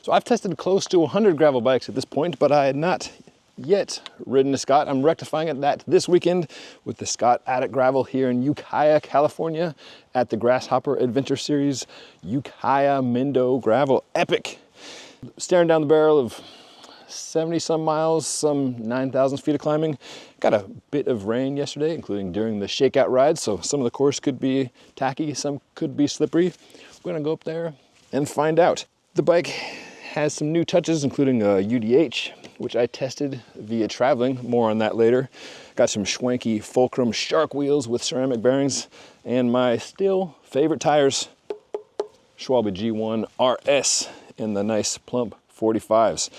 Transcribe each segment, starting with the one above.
So I've tested close to 100 gravel bikes at this point, but I had not yet ridden a Scott. I'm rectifying that this weekend with the Scott Addict Gravel here in Ukiah, California at the Grasshopper Adventure Series Ukiah Mendo Gravel Epic. Staring down the barrel of 70 some miles, some 9,000 feet of climbing. Got a bit of rain yesterday, including during the shakeout ride, so some of the course could be tacky, some could be slippery. We're gonna go up there and find out. The bike has some new touches, including a UDH, which I tested via traveling. More on that later. Got some schwanky Fulcrum shark wheels with ceramic bearings, and my still favorite tires, Schwalbe G1 RS in the nice plump 45s.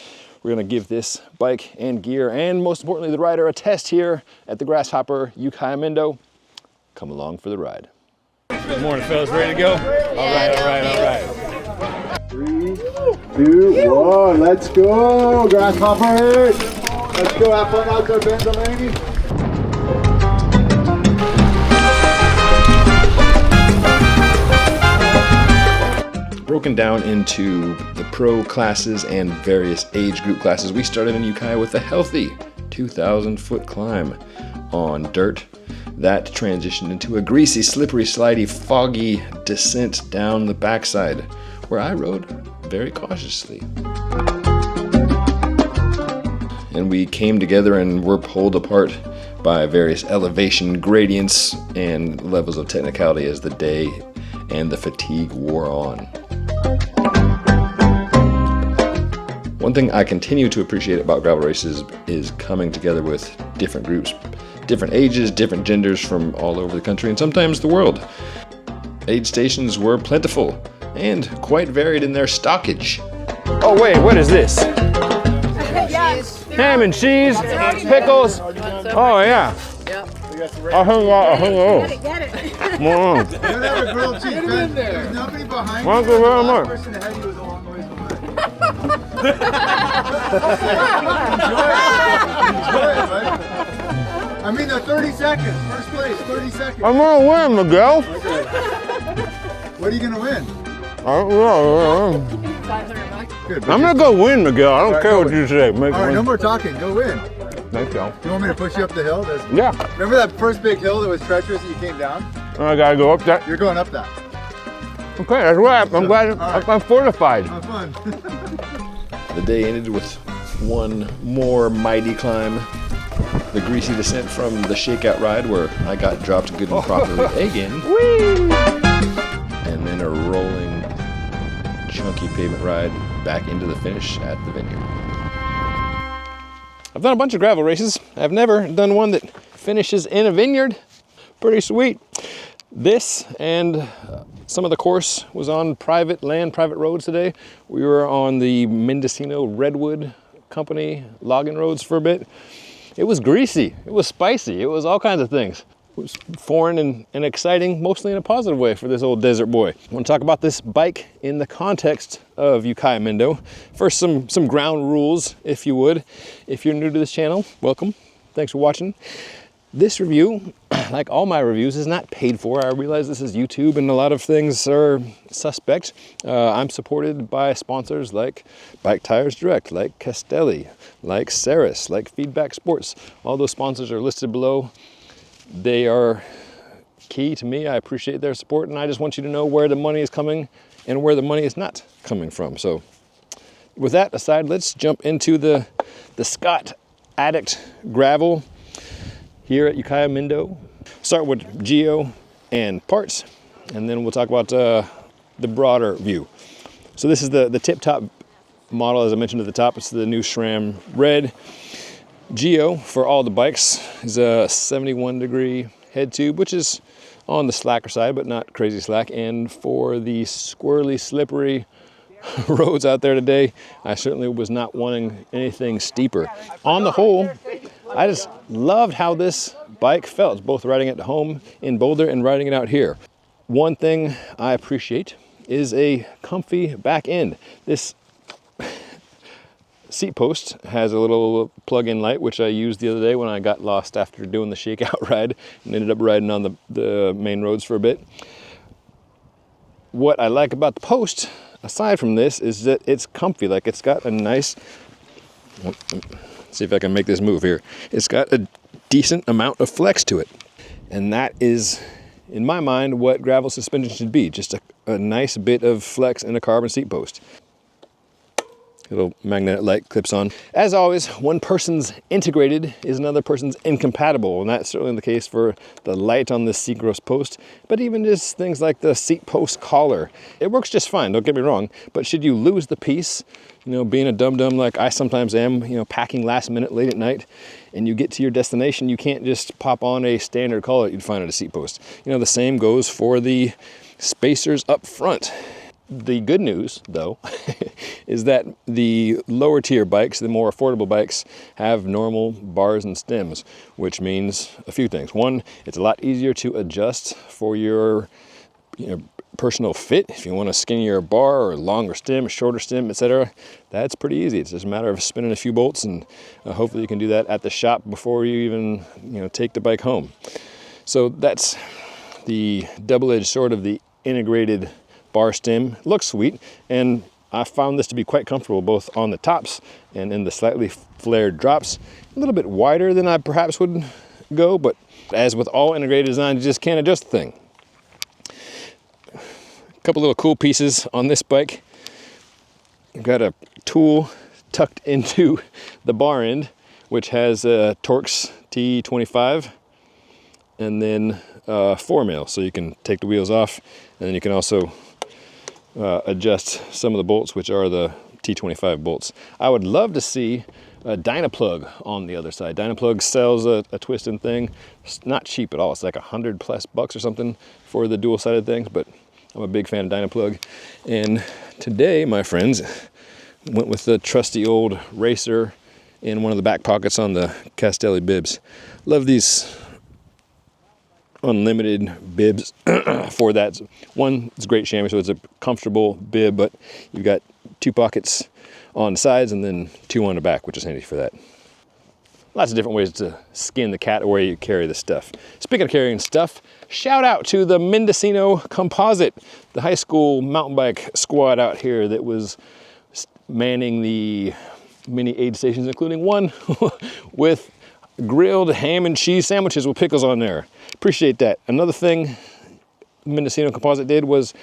We're gonna give this bike and gear, and most importantly the rider, a test here at the Grasshopper Ukiah Mendo. Come along for the ride. Good morning, fellas. Ready to go? All right. 3, 2, 1, let's go, Grasshopper! Let's go, have fun out there, Pennsylvania. Broken down into the pro classes and various age group classes, we started in Ukiah with a healthy 2,000 foot climb on dirt. That transitioned into a greasy, slippery, slidey, foggy descent down the backside, where I rode very cautiously. And we came together and were pulled apart by various elevation gradients and levels of technicality as the day and the fatigue wore on. One thing I continue to appreciate about gravel races is coming together with different groups, different ages, different genders from all over the country and sometimes the world. Aid stations were plentiful and quite varied in their stockage. Oh wait, what is this? Ham and cheese, pickles. Oh yeah. I hung out. Get it. You have a grilled cheese, Ben. There's nobody behind you. Thank you very much. The person ahead of you was a long ways behind. Enjoy it, right? I mean, the 30 seconds. First place, 30 seconds. I'm gonna win, Miguel. Okay. What are you gonna win? Good. I'm gonna go win, Miguel. I don't care what you say. All right, no more talking. Go win. Thank you. You want me to push you up the hill? Yeah. Remember that first big hill that was treacherous that you came down? I gotta go up that. You're going up that. Okay, that's right. I'm glad right. I'm fortified. Have fun. The day ended with one more mighty climb. The greasy descent from the shakeout ride where I got dropped good and properly again. Whee! And then a rolling, chunky pavement ride back into the finish at the vineyard. I've done a bunch of gravel races. I've never done one that finishes in a vineyard. Pretty sweet. This and some of the course was on private land, private roads today. We were on the Mendocino Redwood Company logging roads for a bit. It was greasy, it was spicy, it was all kinds of things. It was foreign and exciting, mostly in a positive way for this old desert boy. I want to talk about this bike in the context of Ukiah Mendo. First, some ground rules, if you would. If you're new to this channel, welcome. Thanks for watching. This review, like all my reviews, is not paid for. I realize this is YouTube and a lot of things are suspect. I'm supported by sponsors like Bike Tires Direct, like Castelli, like Ceres, like Feedback Sports. All those sponsors are listed below. They are key to me. I appreciate their support, and I just want you to know where the money is coming and where the money is not coming from. So with that aside, let's jump into the Scott Addict Gravel here at Ukiah Mendo. Start with geo and parts, and then we'll talk about the broader view. So this is the tip-top model, as I mentioned at the top. It's the new SRAM Red. Geo for all the bikes is a 71-degree head tube, which is on the slacker side, but not crazy slack. And for the squirrely, slippery roads out there today, I certainly was not wanting anything steeper. On the whole, I just loved how this bike felt, both riding it home in Boulder and riding it out here. One thing I appreciate is a comfy back end. This seat post has a little plug-in light, which I used the other day when I got lost after doing the shakeout ride and ended up riding on the main roads for a bit. What I like about the post, aside from this is that it's comfy. Like, it's got a nice, let's see if I can make this move here. It's got a decent amount of flex to it. And that is, in my mind, what gravel suspension should be. Just a nice bit of flex in a carbon seat post. Little magnetic light clips on. As always, one person's integrated is another person's incompatible, and that's certainly the case for the light on this seat gross post, but even just things like the seat post collar. It works just fine, don't get me wrong, but should you lose the piece, you know, being a dum-dum like I sometimes am, you know, packing last minute late at night, and you get to your destination, you can't just pop on a standard collar that you'd find at a seat post. You know, the same goes for the spacers up front. The good news, though, is that the lower tier bikes, the more affordable bikes, have normal bars and stems, which means a few things. One, it's a lot easier to adjust for your personal fit. If you want a skinnier bar or longer stem, shorter stem, etc., that's pretty easy. It's just a matter of spinning a few bolts, and hopefully you can do that at the shop before you even take the bike home. So that's the double-edged sword of the integrated bar stem. Looks sweet, and I found this to be quite comfortable both on the tops and in the slightly flared drops. A little bit wider than I perhaps would go, but as with all integrated designs, you just can't adjust the thing. A couple little cool pieces on this bike. I've got a tool tucked into the bar end, which has a Torx T25, and then 4mm, so you can take the wheels off, and then you can also adjust some of the bolts, which are the T25 bolts. I would love to see a Dynaplug on the other side. Dynaplug sells a twisting thing. It's not cheap at all. It's like $100+ or something for the dual-sided things, but I'm a big fan of Dynaplug. And today, my friends, went with the trusty old racer in one of the back pockets on the Castelli bibs. Love these unlimited bibs for that. One, it's a great chamois, so it's a comfortable bib, but you've got 2 pockets on the sides and then 2 on the back, which is handy for that. Lots of different ways to skin the cat or where you carry the stuff. Speaking of carrying stuff, shout out to the Mendocino Composite, the high school mountain bike squad out here that was manning the many aid stations, including one with grilled ham and cheese sandwiches with pickles on there. Appreciate that. Another thing Mendocino Composite did was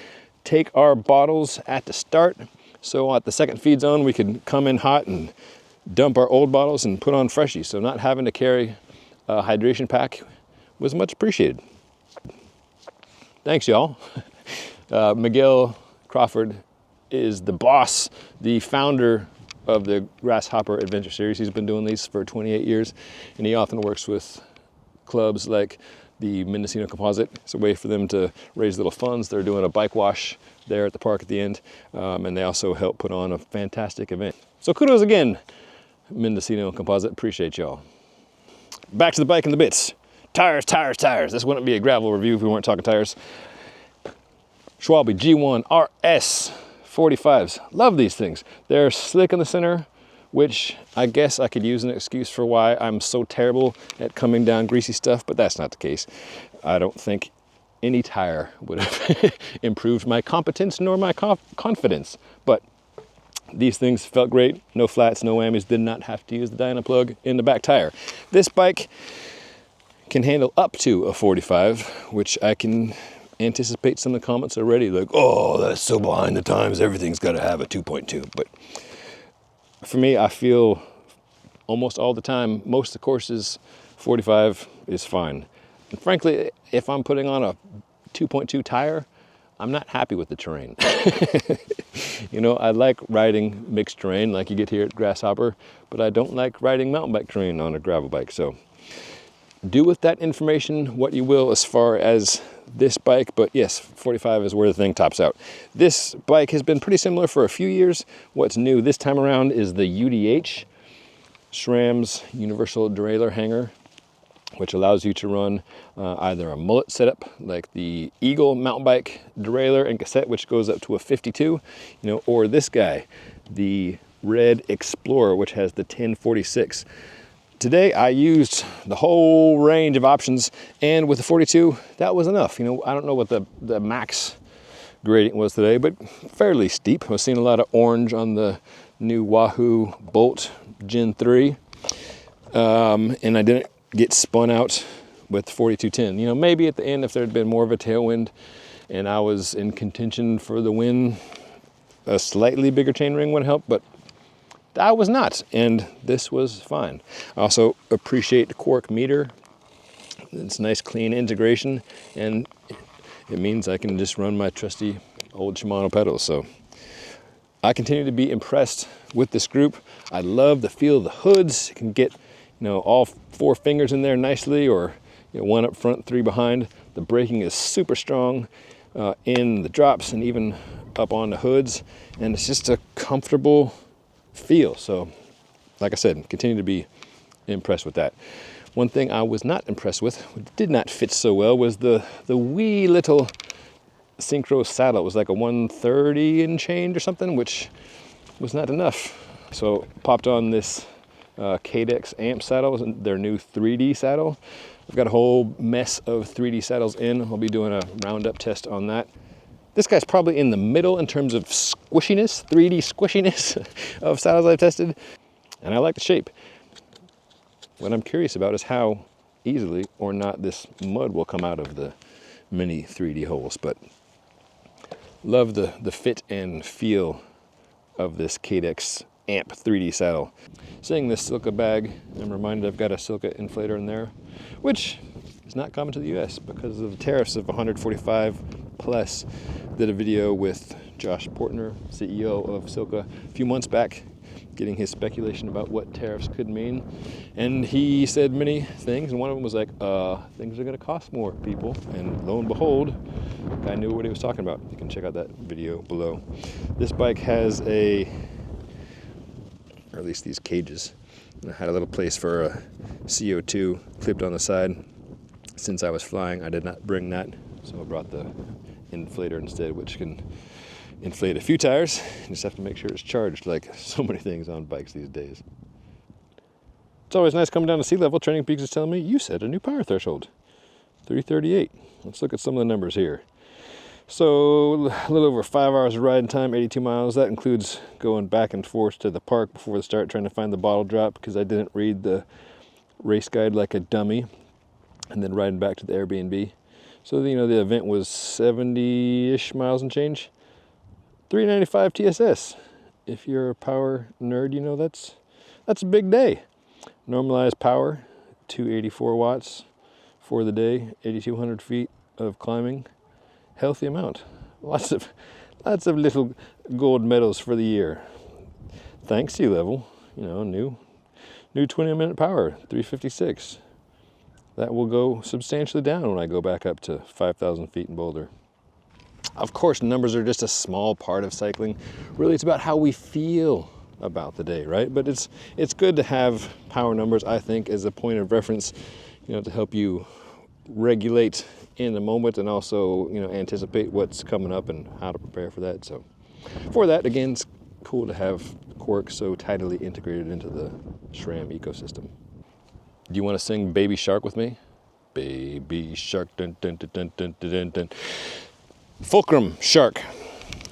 take our bottles at the start. So at the second feed zone, we could come in hot and dump our old bottles and put on freshies. So not having to carry a hydration pack was much appreciated. Thanks, y'all. Miguel Crawford is the boss, the founder of the Grasshopper Adventure Series. He's been doing these for 28 years, and he often works with clubs like the Mendocino Composite. It's a way for them to raise little funds. They're doing a bike wash there at the park at the end, and they also help put on a fantastic event. So kudos again, Mendocino Composite. Appreciate y'all. Back to the bike and the bits. Tires, tires, tires. This wouldn't be a gravel review if we weren't talking tires. Schwalbe G1 RS 45s. Love these things. They're slick in the center, which I guess I could use an excuse for why I'm so terrible at coming down greasy stuff, but that's not the case. I don't think any tire would have improved my competence nor my confidence, but these things felt great. No flats, no whammies. Did not have to use the Dynaplug in the back tire. This bike can handle up to a 45, which I can anticipate some of the comments already, like, oh, that's so behind the times, everything's got to have a 2.2. But for me, I feel almost all the time, most of the courses, 45 is fine. And frankly, if I'm putting on a 2.2 tire, I'm not happy with the terrain. You know, I like riding mixed terrain like you get here at Grasshopper, but I don't like riding mountain bike terrain on a gravel bike. So do with that information what you will as far as this bike, but yes, 45 is where the thing tops out. This bike has been pretty similar for a few years. What's new this time around is the UDH, SRAM's Universal Derailleur Hanger, which allows you to run either a mullet setup like the Eagle mountain bike derailleur and cassette, which goes up to a 52, or this guy, the Red Explorer, which has the 1046. Today I used the whole range of options, and with the 42, that was enough. I don't know what the max gradient was today, but fairly steep. I was seeing a lot of orange on the new Wahoo Bolt Gen 3. And I didn't get spun out with 4210. You know, maybe at the end, if there had been more of a tailwind and I was in contention for the win, a slightly bigger chainring would help, but I was not, and this was fine. I also appreciate the Quark meter. It's nice, clean integration, and it means I can just run my trusty old Shimano pedals. So I continue to be impressed with this group. I love the feel of the hoods. You can get, you know, all 4 fingers in there nicely, or, you know, 1 up front, 3 behind. The braking is super strong in the drops and even up on the hoods, and it's just a comfortable feel. So like I said, continue to be impressed with that. One thing I was not impressed with, which did not fit so well, was the wee little synchro saddle. It was like a 130 and change or something, which was not enough. So popped on this Cadex amp saddle, their new 3D saddle. I've got a whole mess of 3D saddles in. I'll be doing a roundup test on that. This guy's probably in the middle in terms of squishiness, 3D squishiness of saddles I've tested, and I like the shape. What I'm curious about is how easily or not this mud will come out of the mini 3D holes, but love the fit and feel of this Cadex amp 3D saddle. Seeing this Silka bag, I'm reminded I've got a Silka inflator in there, which is not common to the US because of the tariffs of 145 plus. Did a video with Josh Portner, CEO of Silka, a few months back, getting his speculation about what tariffs could mean. And he said many things, and one of them was like, things are gonna cost more, people. And lo and behold, the guy knew what he was talking about. You can check out that video below. This bike has or at least these cages. I had a little place for a CO2 clipped on the side. Since I was flying, I did not bring that, so I brought the inflator instead, which can inflate a few tires. You just have to make sure it's charged, like so many things on bikes these days. It's always nice coming down to sea level. Training Peaks is telling me you set a new power threshold, 338. Let's look at some of the numbers here. So a little over 5 hours of riding time, 82 miles. That includes going back and forth to the park before the start, trying to find the bottle drop because I didn't read the race guide like a dummy, and then riding back to the Airbnb. So, you know, the event was 70-ish miles and change. 395 TSS. If you're a power nerd, you know that's a big day. Normalized power, 284 watts for the day, 8,200 feet of climbing. Healthy amount. Lots of little gold medals for the year. Thanks, sea level. You know, new 20-minute power, 356. That will go substantially down when I go back up to 5,000 feet in Boulder. Of course, numbers are just a small part of cycling. Really, it's about how we feel about the day, right? But it's good to have power numbers, I think, as a point of reference, you know, to help you regulate in the moment and also, you know, anticipate what's coming up and how to prepare for that. So for that, again, it's cool to have Quark so tightly integrated into the SRAM ecosystem. Do you want to sing Baby Shark with me? Baby Shark, dun dun dun dun dun dun dun dun. Fulcrum Shark.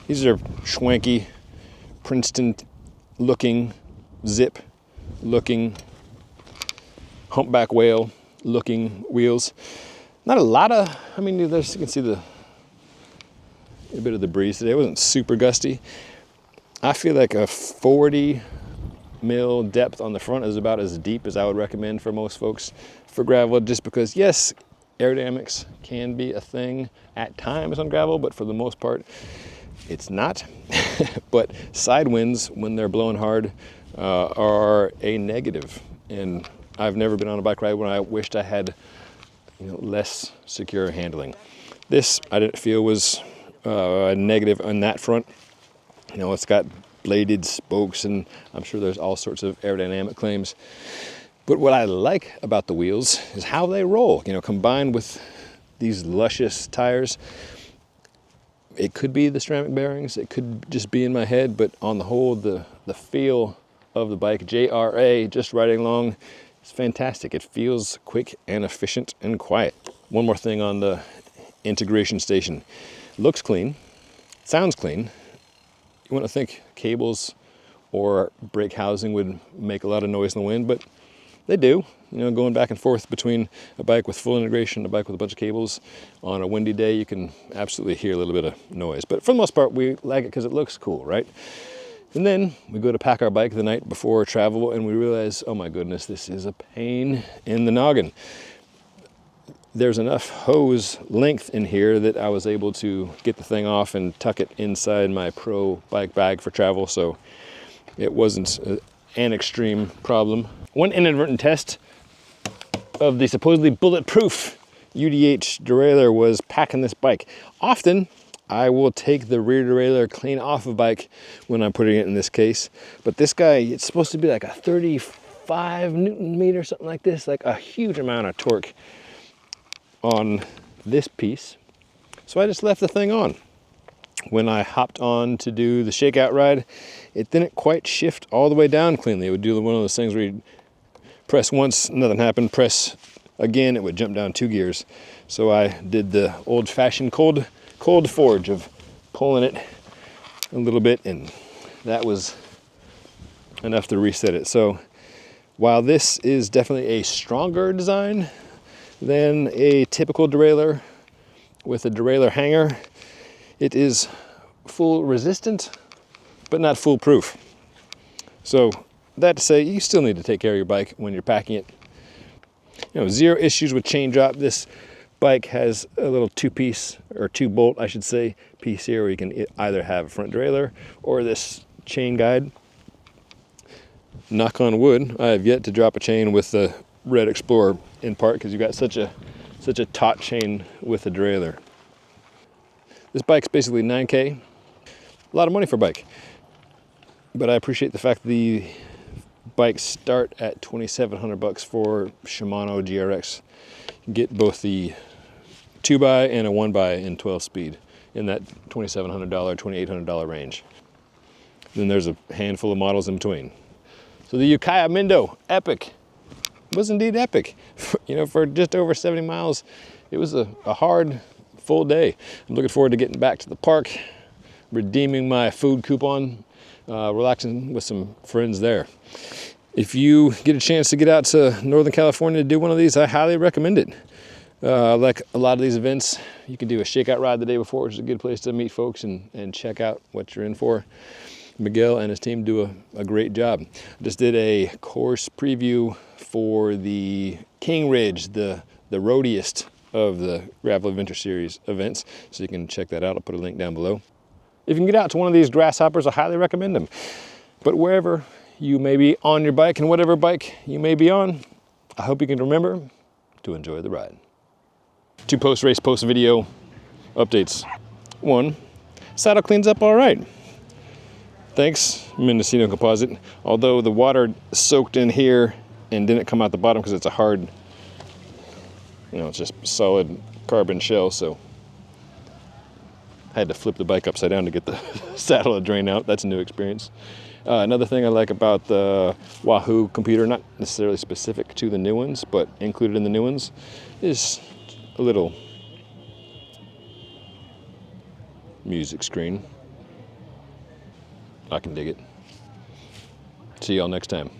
These are schwanky, Princeton-looking, zip-looking, humpback whale-looking wheels. Not a lot of, I mean, you can see a bit of the breeze today. It wasn't super gusty. I feel like a 40 mil depth on the front is about as deep as I would recommend for most folks for gravel, just because, yes, aerodynamics can be a thing at times on gravel, but for the most part, it's not. But side winds, when they're blowing hard, are a negative. And I've never been on a bike ride when I wished I had, you know, less secure handling. This, I didn't feel was a negative on that front. You know, it's got bladed spokes, and I'm sure there's all sorts of aerodynamic claims. But what I like about the wheels is how they roll, you know, combined with these luscious tires. It could be the ceramic bearings, it could just be in my head, but on the whole, the feel of the bike, JRA, just riding along, it's fantastic. It feels quick and efficient and quiet. One more thing on the integration station. Looks clean. Sounds clean. You want to think cables or brake housing would make a lot of noise in the wind, but they do. You know, going back and forth between a bike with full integration and a bike with a bunch of cables on a windy day, you can absolutely hear a little bit of noise. But for the most part, we like it because it looks cool, right? And then we go to pack our bike the night before travel and we realize, oh my goodness, this is a pain in the noggin. There's enough hose length in here that I was able to get the thing off and tuck it inside my Pro bike bag for travel, so it wasn't an extreme problem. One inadvertent test of the supposedly bulletproof UDH derailleur was packing this bike. Often, I will take the rear derailleur clean off a bike when I'm putting it in this case, but this guy, it's supposed to be like a 35 Newton meter, something like this, like a huge amount of torque on this piece. So I just left the thing on. When I hopped on to do the shakeout ride, it didn't quite shift all the way down cleanly. It would do one of those things where you press once, nothing happened, press again, it would jump down 2 gears. So I did the old-fashioned cold forge of pulling it a little bit, and that was enough to reset it. So while this is definitely a stronger design than a typical derailleur with a derailleur hanger, it is full resistant, but not foolproof. So that to say, you still need to take care of your bike when you're packing it. You know, zero issues with chain drop. This bike has a little two-piece, or two-bolt, I should say, piece here where you can either have a front derailleur or this chain guide. Knock on wood, I have yet to drop a chain with the Red Explorer, in part because you've got such a taut chain with the derailleur. This bike's basically 9K. A lot of money for a bike. But I appreciate the fact the bikes start at $2,700 for Shimano GRX. You can get both the 2x and a 1x in 12 speed in that $2,700, $2,800 range. Then there's a handful of models in between. So the Ukiah Mendo Epic was indeed epic. You know, for just over 70 miles, it was a hard, full day. I'm looking forward to getting back to the park, redeeming my food coupon, relaxing with some friends there. If you get a chance to get out to Northern California to do one of these, I highly recommend it. Like a lot of these events, you can do a shakeout ride the day before, which is a good place to meet folks and check out what you're in for. Miguel and his team do a great job. I just did a course preview for the King Ridge, the roadiest of the Gravel Adventure Series events, so you can check that out. I'll put a link down below. If you can get out to one of these grasshoppers, I highly recommend them. But wherever you may be on your bike and whatever bike you may be on, I hope you can remember to enjoy the ride. 2 post-race, post-video updates. 1, saddle cleans up all right. Thanks, Mendocino Composite. Although the water soaked in here and didn't come out the bottom because it's a hard, you know, it's just solid carbon shell, so I had to flip the bike upside down to get the saddle to drain out. That's a new experience. Another thing I like about the Wahoo computer, not necessarily specific to the new ones, but included in the new ones, is a little music screen. I can dig it. See y'all next time.